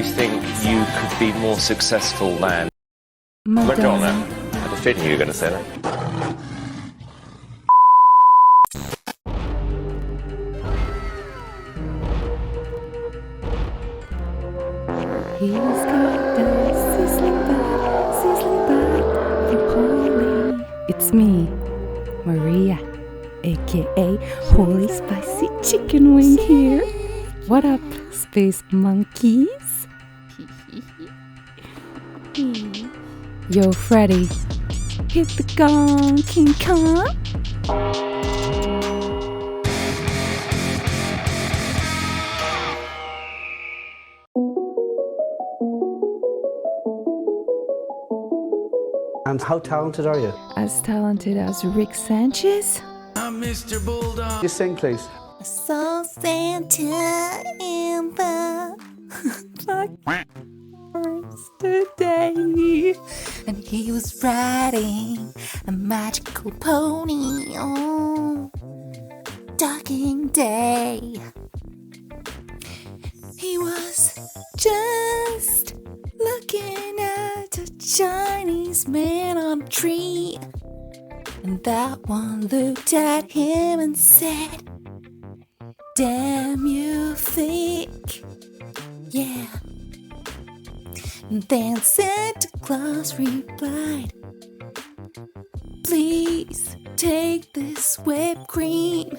you think you could be more successful than Madonna? I had a feeling you were going to say that. He's got a sizzling bad from Holy. It's me, Maria, aka Holy Spicy Chicken Wing here. What up, space monkeys? Yo, Freddy, hit the gong, King Kong. And how talented are you? As talented as Rick Sanchez? I'm Mr. Bulldog. Just sing, please. I saw Santa in the forest today, and he was riding a magical pony on duckin day. He was just looking at a Chinese man on a tree, and that one looked at him and said, "Damn, you think, yeah." And then Santa Claus replied, "Please take this whipped cream."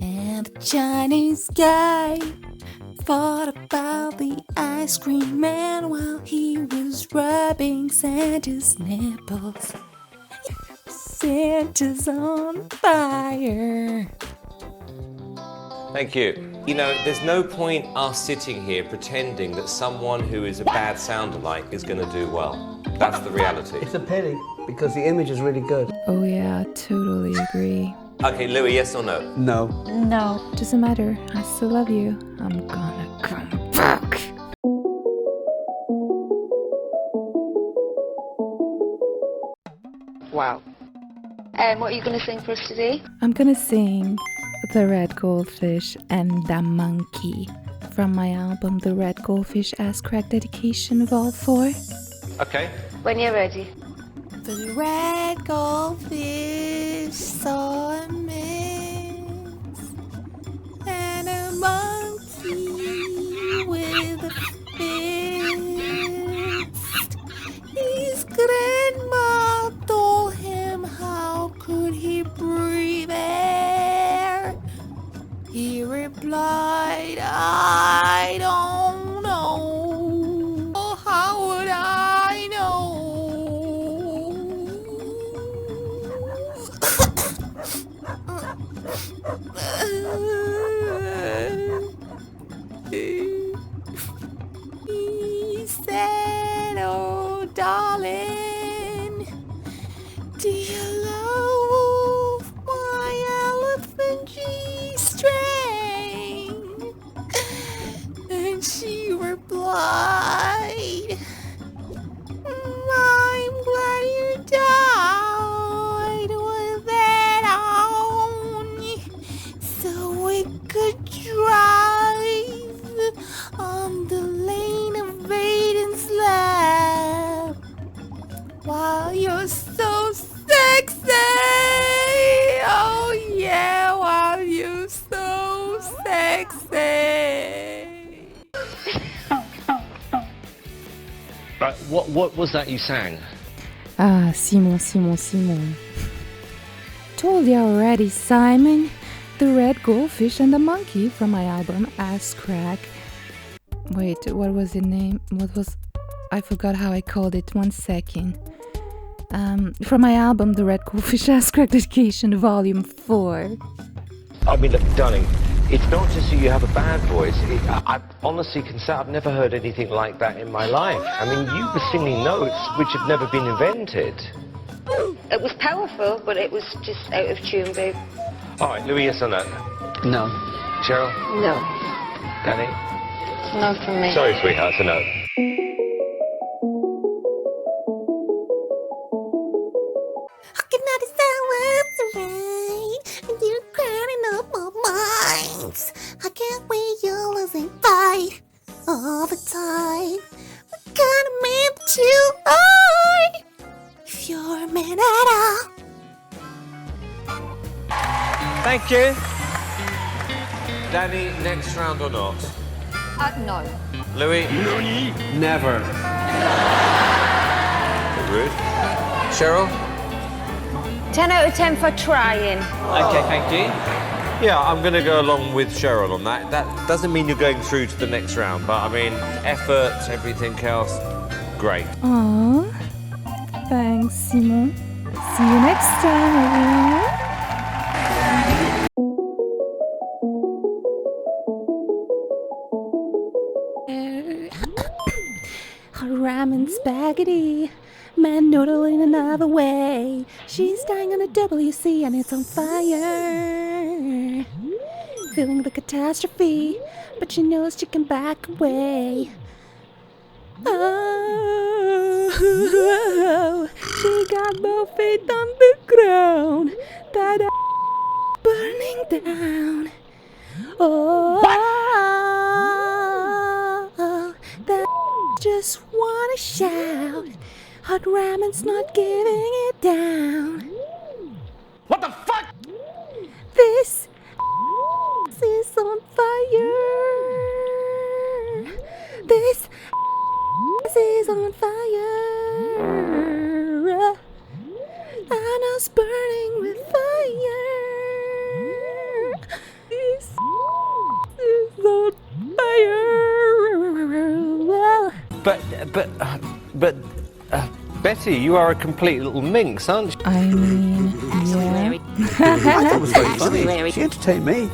And the Chinese guy thought about the ice cream man while he was rubbing Santa's nipples. Santa's on fire. Thank you. You know, there's no point us sitting here pretending that someone who is a bad sound-alike is going to do well. That's the reality. It's a pity, because the image is really good. Oh yeah, totally agree. Okay, Louis, yes or no? No. No. Doesn't matter, I still love you. I'm gonna come back. Wow. What are you going to sing for us today? I'm gonna sing The Red Goldfish and the Monkey from my album The Red Goldfish Ass Crack Dedication Vol 4. Okay. When you're ready. The red goldfish saw a miss and a monkey with a fist. His grandma told him how could he breathe air. He replied, "I don't know. Oh, how would I know?" He said, "Oh, darling, do you love my elephant G-string?" And she replied, "I'm glad you died with it on, so we could drive on the lane of Aiden's lap while you're so sexy. Oh yeah, while you're so sexy." What was that you sang? Ah, Simon. Told you already, Simon. The Red Goldfish and the Monkey from my album Ass Crack. Wait, what was the name? I forgot how I called it. 1 second. From my album The Red Goldfish Ass Crack Dedication Volume 4. I mean, look, darling, it's not just that you have a bad voice. I honestly can say I've never heard anything like that in my life. I mean, you were singing notes which have never been invented. It was powerful, but it was just out of tune, babe. All right, Louis, yes or no? No. Cheryl? No. Danny? No from me. Sorry, sweetheart, it's a no. I can't wait, you're losing fight all the time. Thank you. Danny, next round or not? No. Louis? Never. Rude. Cheryl? 10 out of 10 for trying. Okay, thank you. Yeah, I'm going to go along with Cheryl on that. That doesn't mean you're going through to the next round, but I mean, effort, everything else, great. Aww. Thanks, Simon. See you next time, everyone. Hot ramen spaghetti. Man noodle in another way. She's dying on a WC and it's on fire. Feeling the catastrophe, but she knows she can back away. Oh, she got both feet on the ground. That burning down. Oh, that just wanna shout. Hot ramen's not giving it down. What the fuck? This is on fire. This is on fire. Anna's burning with fire. This is on fire. But, Betty, you are a complete little minx, aren't you? I mean, yeah. I thought it was very funny. She entertained me.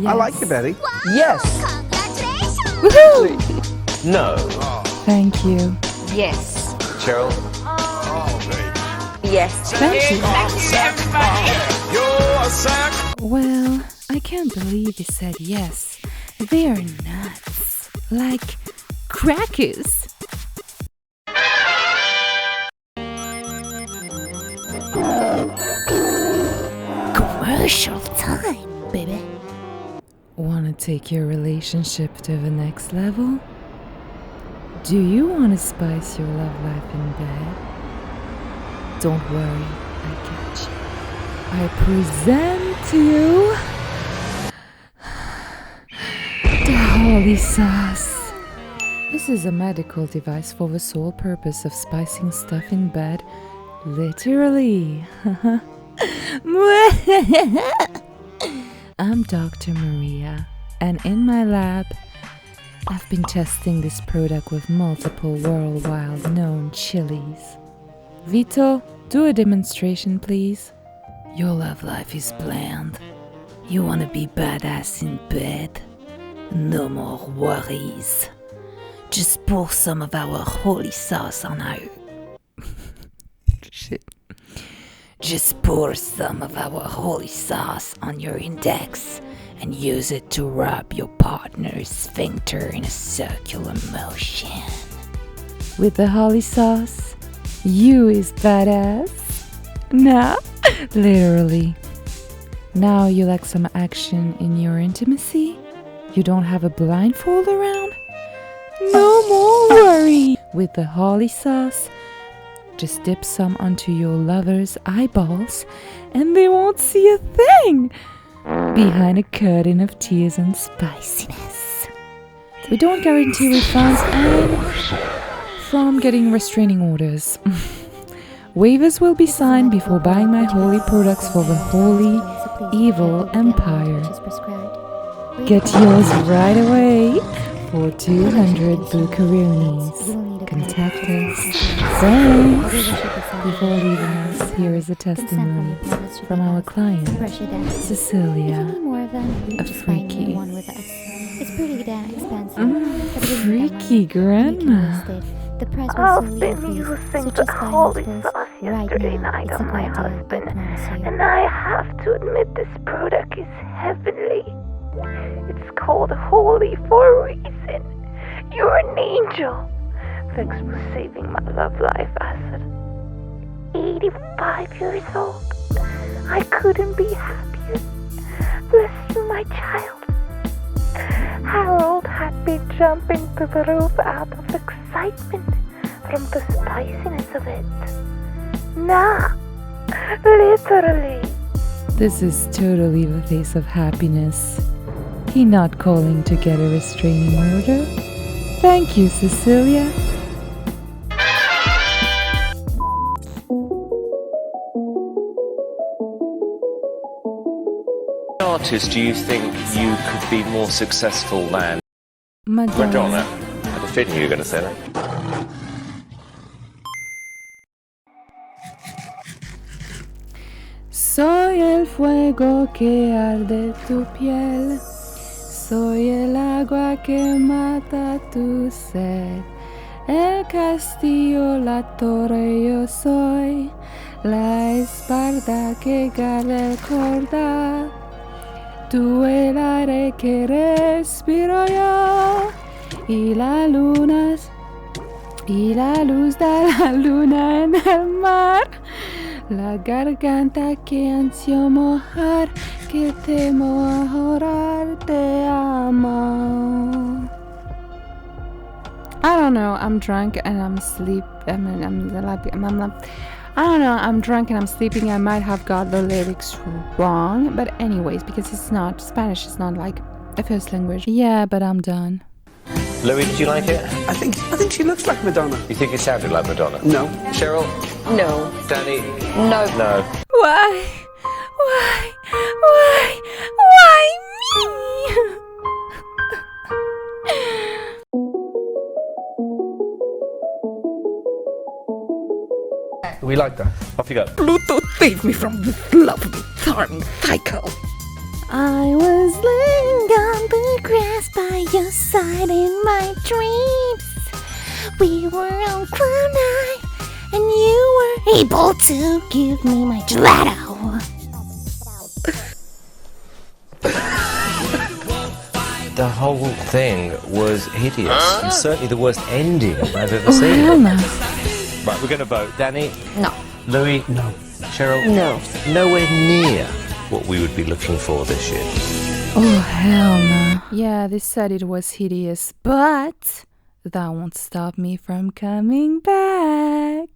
I like you, Betty. Yes. Woohoo! No. Thank you. Yes. Cheryl? Yes. Thank you. Well, I can't believe you said yes. They're nuts. Like crackers. Commercial time, baby. Wanna take your relationship to the next level? Do you wanna spice your love life in bed? Don't worry, I got you. I present to you the Holy Sauce. This is a medical device for the sole purpose of spicing stuff in bed. Literally. I'm Dr. Maria, and in my lab, I've been testing this product with multiple worldwide known chilies. Vito, do a demonstration, please. Your love life is bland. You wanna be badass in bed? No more worries. Just pour some of our holy sauce on our... Shit. Just pour some of our holy sauce on your index and use it to rub your partner's sphincter in a circular motion. With the holy sauce, you is badass. Nah, literally. Now you like some action in your intimacy? You don't have a blindfold around? No more worry! With the holy sauce, just dip some onto your lover's eyeballs and they won't see a thing behind a curtain of tears and spiciness. We don't guarantee refunds and from getting restraining orders. Waivers will be signed before buying my holy products for the holy, evil empire. Get yours right away for 200 buckaroonies. Contact us. Thanks. Before leaving us, here is a testimony from our client, Cecilia, a freaky. It's pretty damn expensive. Freaky grandma. The price I've was been solely using so the just buy holy those sauce right yesterday now. night It's a on my good deal, I husband, promise you. and I have to admit this product is heavenly. It's called holy for a reason. You're an angel. Thanks for saving my love life, Acid. 85 years old. I couldn't be happier. Bless you, my child. Harold had me jumping to the roof out of excitement from the spiciness of it. Nah, literally. This is totally the face of happiness. He not calling to get a restraining order. Thank you, Cecilia. Artist, do you think you could be more successful than Madonna. Madonna? I had a feeling you were going to say that. Soy el fuego que arde tu piel. Soy el agua que mata tu sed. El castillo, la torre, yo soy. La espalda que guarda el cordal. Tú el aire que respiro yo. Y la luna. Y la luz de la luna en el mar. La garganta que ansio mojar, que temo ahogar, te amo. I don't know, I'm drunk and I'm sleeping. I don't know, I'm drunk and I'm sleeping. I might have got the lyrics wrong, but anyways, because it's not, Spanish is not like a first language. Yeah, but I'm done. Louis, did you like it? I think she looks like Madonna. You think it sounded like Madonna? No. Cheryl? No. Danny? No. No. Why me? We like that. Off you go. Pluto saved me from this lovely time cycle. I was laying on the grass by your side in my dreams. We were on cloud nine, and you were able to give me my gelato. The whole thing was hideous. And certainly the worst ending I've ever seen. Hell no. Right, we're going to vote. Danny? No. Louis? No. Cheryl? No. Nowhere near what we would be looking for this year. Oh, hell no. Yeah, they said it was hideous, but that won't stop me from coming back.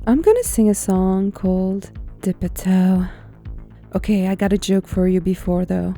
I'm gonna sing a song called Dip a Toe. Okay, I got a joke for you before though.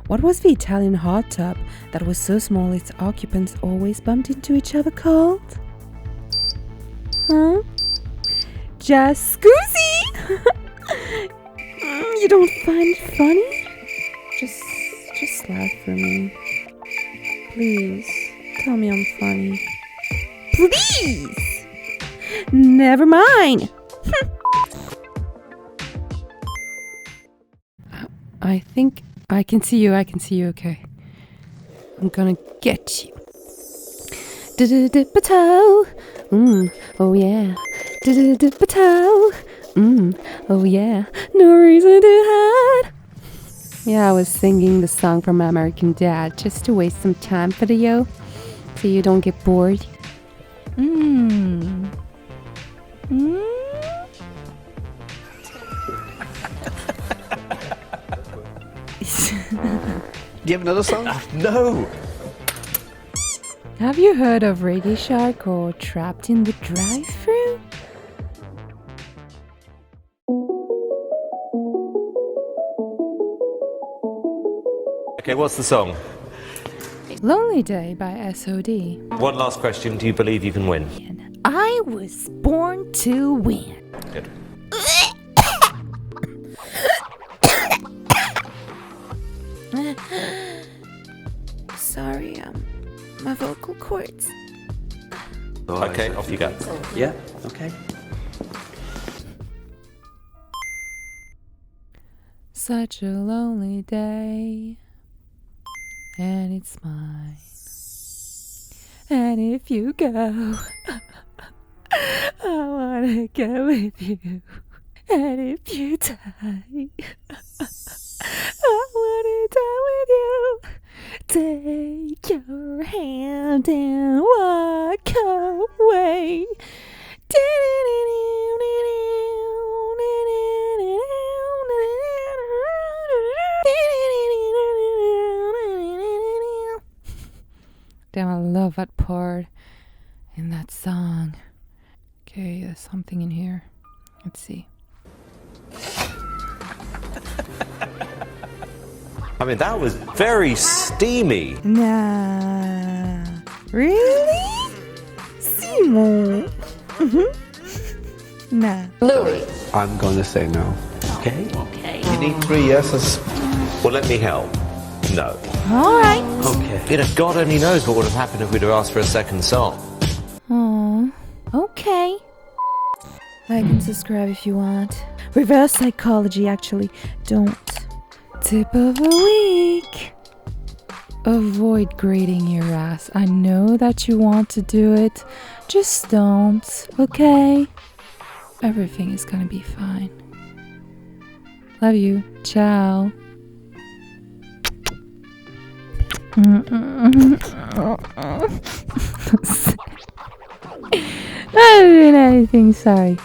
What was the Italian hot tub that was so small its occupants always bumped into each other called? Huh? Jacuzzi! You don't find it funny? Just laugh for me. Please, tell me I'm funny. Please! Never mind! I think I can see you, okay. I'm gonna get you. Dip a toe. Oh yeah. Dip a toe. Oh yeah. No reason to hide. Yeah, I was singing the song from American Dad just to waste some time for you, so you don't get bored. Do you have another song? No! Have you heard of Radio Shark or Trapped in the Drive-Thru? Okay, what's the song? Lonely Day by S.O.D. One last question. Do you believe you can win? I was born to win. Good. Sorry, my vocal cords. Okay, off you go. Yeah, okay. Such a lonely day, and it's mine. And if you go, I wanna go with you. And if you die, I wanna die with you. Take your hand and walk away. Damn, I love that part in that song. Okay, there's something in here. Let's see. I mean, that was very steamy. Nah. Really? Simon. Nah. Louis. I'm going to say no. Okay. You need 3 yeses. Well, let me help. No. All right. Okay. You know, God only knows what would have happened if we'd have asked for a second song. Aw. Okay. Like and subscribe if you want. Reverse psychology, actually. Don't. Tip of the week. Avoid grading your ass. I know that you want to do it. Just don't. Okay? Everything is gonna be fine. Love you. Ciao. I didn't mean anything, sorry.